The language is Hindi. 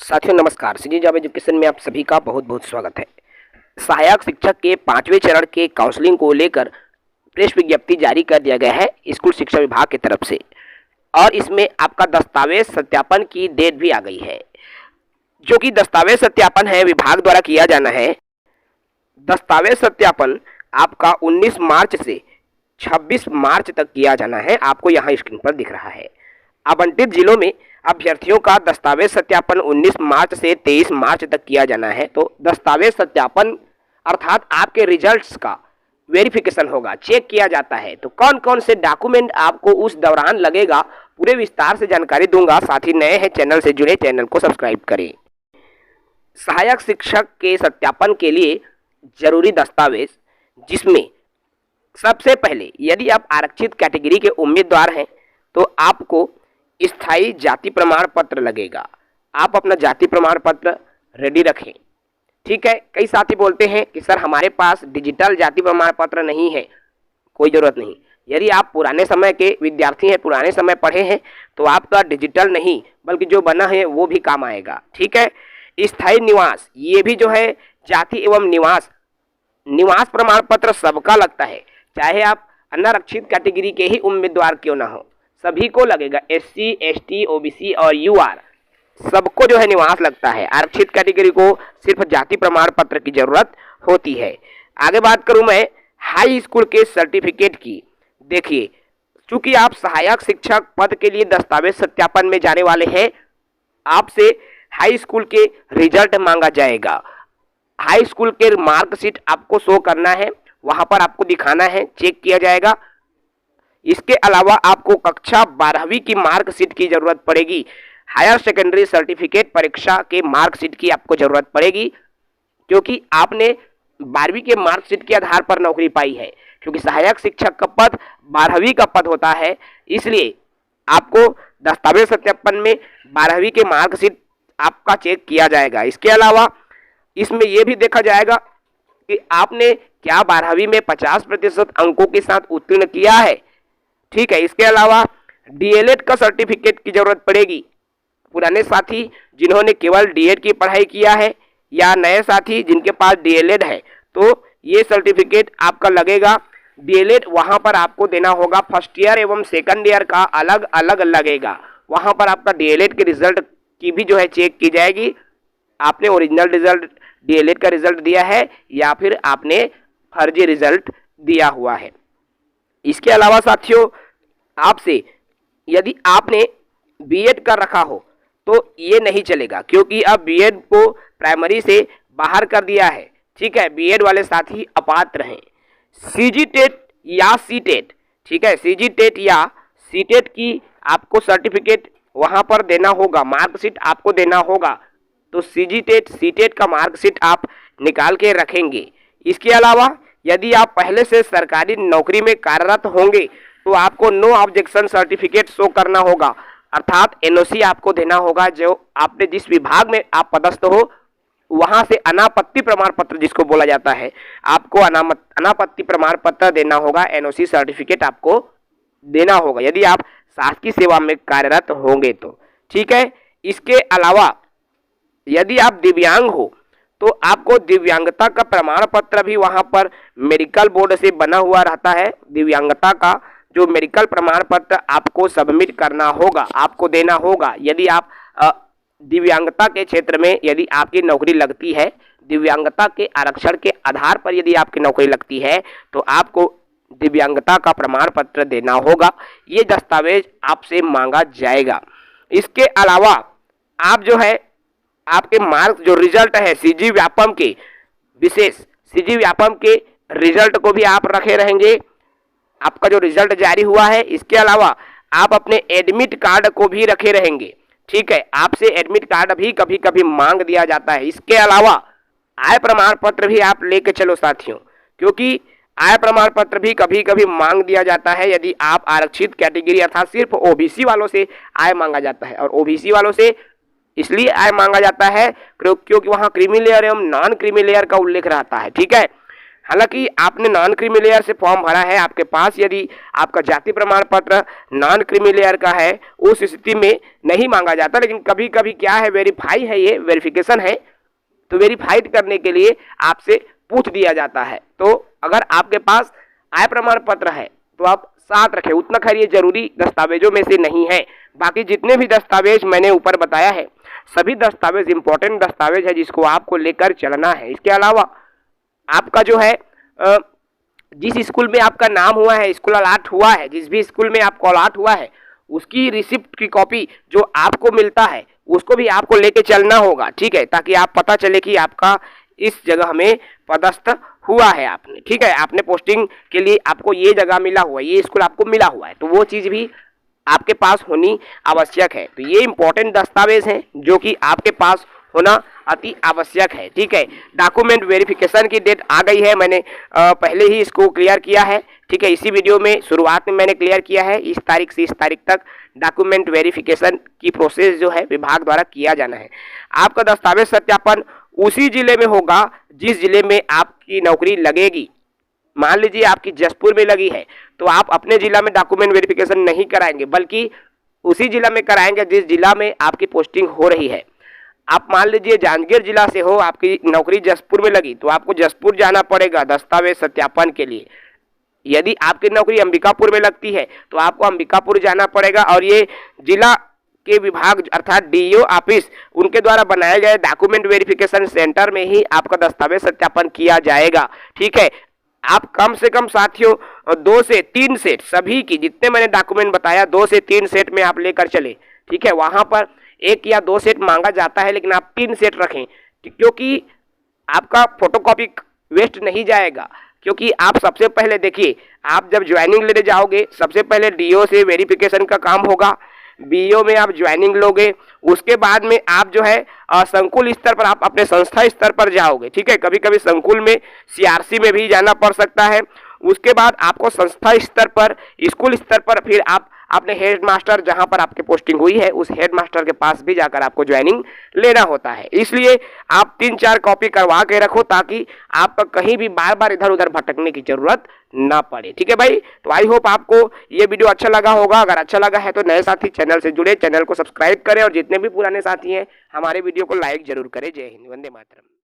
साथियों नमस्कार। सीजी जॉब एजुकेशन में आप सभी का बहुत बहुत स्वागत है। सहायक शिक्षक के 5वें चरण के काउंसलिंग को लेकर प्रेस विज्ञप्ति जारी कर दिया गया है स्कूल शिक्षा विभाग की तरफ से, और इसमें आपका दस्तावेज सत्यापन की डेट भी आ गई है। जो कि दस्तावेज सत्यापन है विभाग द्वारा किया जाना है। दस्तावेज सत्यापन आपका 19 मार्च से 26 मार्च तक किया जाना है। आपको यहाँ स्क्रीन पर दिख रहा है। आवंटित जिलों में अभ्यर्थियों का दस्तावेज सत्यापन 19 मार्च से 23 मार्च तक किया जाना है। तो दस्तावेज सत्यापन अर्थात आपके रिजल्ट्स का वेरिफिकेशन होगा, चेक किया जाता है। तो कौन कौन से डॉक्यूमेंट आपको उस दौरान लगेगा, पूरे विस्तार से जानकारी दूंगा। साथ ही नए हैं चैनल से जुड़े, चैनल को सब्सक्राइब करें। सहायक शिक्षक के सत्यापन के लिए जरूरी दस्तावेज, जिसमें सबसे पहले यदि आप आरक्षित कैटेगरी के उम्मीदवार हैं तो आपको स्थायी जाति प्रमाण पत्र लगेगा। आप अपना जाति प्रमाण पत्र रेडी रखें, ठीक है। कई साथी बोलते हैं कि सर हमारे पास डिजिटल जाति प्रमाण पत्र नहीं है। कोई ज़रूरत नहीं। यदि आप पुराने समय के विद्यार्थी हैं, पुराने समय पढ़े हैं, तो आपका डिजिटल नहीं बल्कि जो बना है वो भी काम आएगा, ठीक है। स्थायी निवास, ये भी जो है जाति एवं निवास प्रमाण पत्र सबका लगता है, चाहे आप अनारक्षित कैटेगरी के ही उम्मीदवार क्यों ना हो, सभी को लगेगा। SC, ST, OBC और UR सबको जो है निवास लगता है। आरक्षित कैटेगरी को सिर्फ जाति प्रमाण पत्र की जरूरत होती है। आगे बात करूं मैं हाई स्कूल के सर्टिफिकेट की। देखिए, चूंकि आप सहायक शिक्षक पद के लिए दस्तावेज सत्यापन में जाने वाले हैं, आपसे हाई स्कूल के रिजल्ट मांगा जाएगा। हाई स्कूल के मार्कशीट आपको शो करना है, वहां पर आपको दिखाना है, चेक किया जाएगा। इसके अलावा आपको कक्षा 12वीं की मार्कशीट की जरूरत पड़ेगी। हायर सेकेंडरी सर्टिफिकेट परीक्षा के मार्कशीट की आपको जरूरत पड़ेगी, क्योंकि आपने 12वीं के मार्कशीट के आधार पर नौकरी पाई है। क्योंकि सहायक शिक्षक का पद 12वीं का पद होता है, इसलिए आपको दस्तावेज सत्यापन में 12वीं के मार्कशीट आपका चेक किया जाएगा। इसके अलावा इसमें यह भी देखा जाएगा कि आपने क्या 12वीं में 50% अंकों के साथ उत्तीर्ण किया है, ठीक है। इसके अलावा DLED का सर्टिफिकेट की जरूरत पड़ेगी। पुराने साथी जिन्होंने केवल DED की पढ़ाई किया है या नए साथी जिनके पास DLED है, तो ये सर्टिफिकेट आपका लगेगा। DLED वहां पर आपको देना होगा। फर्स्ट ईयर एवं सेकंड ईयर का अलग अलग लगेगा। वहां पर आपका DLED के रिजल्ट की भी जो है चेक की जाएगी। आपने ओरिजिनल रिजल्ट DLED का रिजल्ट दिया है या फिर आपने फर्जी रिजल्ट दिया हुआ है। इसके अलावा साथियों, आपसे यदि आपने BEd कर रखा हो तो ये नहीं चलेगा, क्योंकि अब BEd को प्राइमरी से बाहर कर दिया है, ठीक है। BEd वाले साथी अपात्र हैं। CGTET या CTET, ठीक है, CGTET या CTET की आपको सर्टिफिकेट वहां पर देना होगा, मार्कशीट आपको देना होगा। तो CGTET CTET का मार्कशीट आप निकाल के रखेंगे। इसके अलावा यदि आप पहले से सरकारी नौकरी में कार्यरत होंगे तो आपको नो ऑब्जेक्शन सर्टिफिकेट शो करना होगा, अर्थात NOC आपको देना होगा। जो आपने जिस विभाग में आप पदस्थ हो वहां से अनापत्ति प्रमाण पत्र जिसको बोला जाता है, आपको अनापत्ति प्रमाण पत्र देना होगा। NOC सर्टिफिकेट आपको देना होगा यदि आप शासकीय सेवा में कार्यरत होंगे तो, ठीक है। इसके अलावा यदि आप दिव्यांग हो तो आपको दिव्यांगता का प्रमाण पत्र भी वहां पर मेडिकल बोर्ड से बना हुआ रहता है। दिव्यांगता का जो मेडिकल प्रमाण पत्र आपको सबमिट करना होगा, आपको देना होगा। यदि आप दिव्यांगता के क्षेत्र में यदि आपकी नौकरी लगती है, दिव्यांगता के आरक्षण के आधार पर यदि आपकी नौकरी लगती है, तो आपको दिव्यांगता का प्रमाण पत्र देना होगा। ये दस्तावेज आपसे मांगा जाएगा। इसके अलावा आप जो है आपके मार्क्स जो रिजल्ट है CG व्यापम के, विशेष CG व्यापम के रिजल्ट को भी आप रखे रहेंगे, आपका जो रिजल्ट जारी हुआ है। इसके अलावा आप अपने एडमिट कार्ड को भी रखे रहेंगे, ठीक है। आपसे एडमिट कार्ड भी कभी कभी मांग दिया जाता है। इसके अलावा आय प्रमाण पत्र भी आप लेके चलो साथियों, क्योंकि आय प्रमाण पत्र भी कभी कभी मांग दिया जाता है। यदि आप आरक्षित कैटेगरी अर्थात सिर्फ OBC वालों से आय मांगा जाता है, और OBC वालों से इसलिए आय मांगा जाता है क्योंकि वहां क्रीमी लेयर एवं नॉन क्रीमी लेयर का उल्लेख रहता है, ठीक है। हालांकि आपने नॉन क्रीमी लेयर से फॉर्म भरा है, आपके पास यदि आपका जाति प्रमाण पत्र नॉन क्रीमी लेयर का है, उस स्थिति में नहीं मांगा जाता। लेकिन कभी कभी क्या है, वेरीफाई है, ये वेरिफिकेशन है, तो वेरीफाइड करने के लिए आपसे पूछ दिया जाता है। तो अगर आपके पास आय प्रमाण पत्र है तो आप साथ रखें, उतना खैर ये जरूरी दस्तावेजों में से नहीं है। बाकी जितने भी दस्तावेज मैंने ऊपर बताया है, सभी दस्तावेज इंपॉर्टेंट दस्तावेज है जिसको आपको लेकर चलना है। इसके अलावा आपका जो है जिस स्कूल में आपका नाम हुआ है, स्कूल अलॉट हुआ है, जिस भी स्कूल में आपको अलॉट हुआ है, उसकी रिसिप्ट की कॉपी जो आपको मिलता है उसको भी आपको लेके चलना होगा, ठीक है, ताकि आप पता चले कि आपका इस जगह में पदस्थ हुआ है आपने, ठीक है, आपने पोस्टिंग के लिए आपको ये जगह मिला हुआ है, ये स्कूल आपको मिला हुआ है, तो वो चीज़ भी आपके पास होनी आवश्यक है। तो ये इंपॉर्टेंट दस्तावेज हैं जो कि आपके पास होना अति आवश्यक है, ठीक है। डॉक्यूमेंट वेरिफिकेशन की डेट आ गई है, मैंने पहले ही इसको क्लियर किया है, ठीक है। इसी वीडियो में शुरुआत में मैंने क्लियर किया है, इस तारीख से इस तारीख तक डॉक्यूमेंट वेरिफिकेशन की प्रोसेस जो है विभाग द्वारा किया जाना है। आपका दस्तावेज सत्यापन उसी जिले में होगा जिस जिले में आपकी नौकरी लगेगी। मान लीजिए आपकी जसपुर में लगी है तो आप अपने जिला में डॉक्यूमेंट वेरिफिकेशन नहीं कराएंगे, बल्कि उसी जिला में कराएंगे जिस जिला में आपकी पोस्टिंग हो रही है। आप मान लीजिए जांजगीर जिला से हो, आपकी नौकरी जसपुर में लगी तो आपको जसपुर जाना पड़ेगा दस्तावेज सत्यापन के लिए। यदि आपकी नौकरी अंबिकापुर में लगती है तो आपको अंबिकापुर जाना पड़ेगा, और ये जिला के विभाग अर्थात डीईओ ऑफिस उनके द्वारा बनाए गए डॉक्यूमेंट वेरिफिकेशन सेंटर में ही आपका दस्तावेज सत्यापन किया जाएगा, ठीक है। आप कम से कम साथियों 2 से 3 सेट, सभी की जितने मैंने डॉक्यूमेंट बताया 2 से 3 सेट में आप लेकर चले, ठीक है। वहां पर 1 या 2 सेट मांगा जाता है, लेकिन आप 3 सेट रखें, क्योंकि आपका फोटोकॉपी वेस्ट नहीं जाएगा। क्योंकि आप सबसे पहले देखिए, आप जब ज्वाइनिंग लेने जाओगे सबसे पहले डीओ से वेरिफिकेशन का काम होगा, बीओ में आप ज्वाइनिंग लोगे, उसके बाद में आप जो है संकुल स्तर पर, आप अपने संस्था स्तर पर जाओगे, ठीक है। कभी कभी संकुल में सीआरसी में भी जाना पड़ सकता है। उसके बाद आपको संस्था स्तर पर, स्कूल स्तर पर फिर आप अपने हेड मास्टर जहां पर आपकी पोस्टिंग हुई है उस हेड मास्टर के पास भी जाकर आपको ज्वाइनिंग लेना होता है। इसलिए आप 3-4 कॉपी करवा के रखो ताकि आपका कहीं भी बार बार इधर उधर भटकने की जरूरत ना पड़े, ठीक है भाई। तो आई होप आपको ये वीडियो अच्छा लगा होगा। अगर अच्छा लगा है तो नए साथी चैनल से जुड़े, चैनल को सब्सक्राइब करें, और जितने भी पुराने साथी हैं हमारे वीडियो को लाइक जरूर करें। जय हिंद, वंदे मातरम।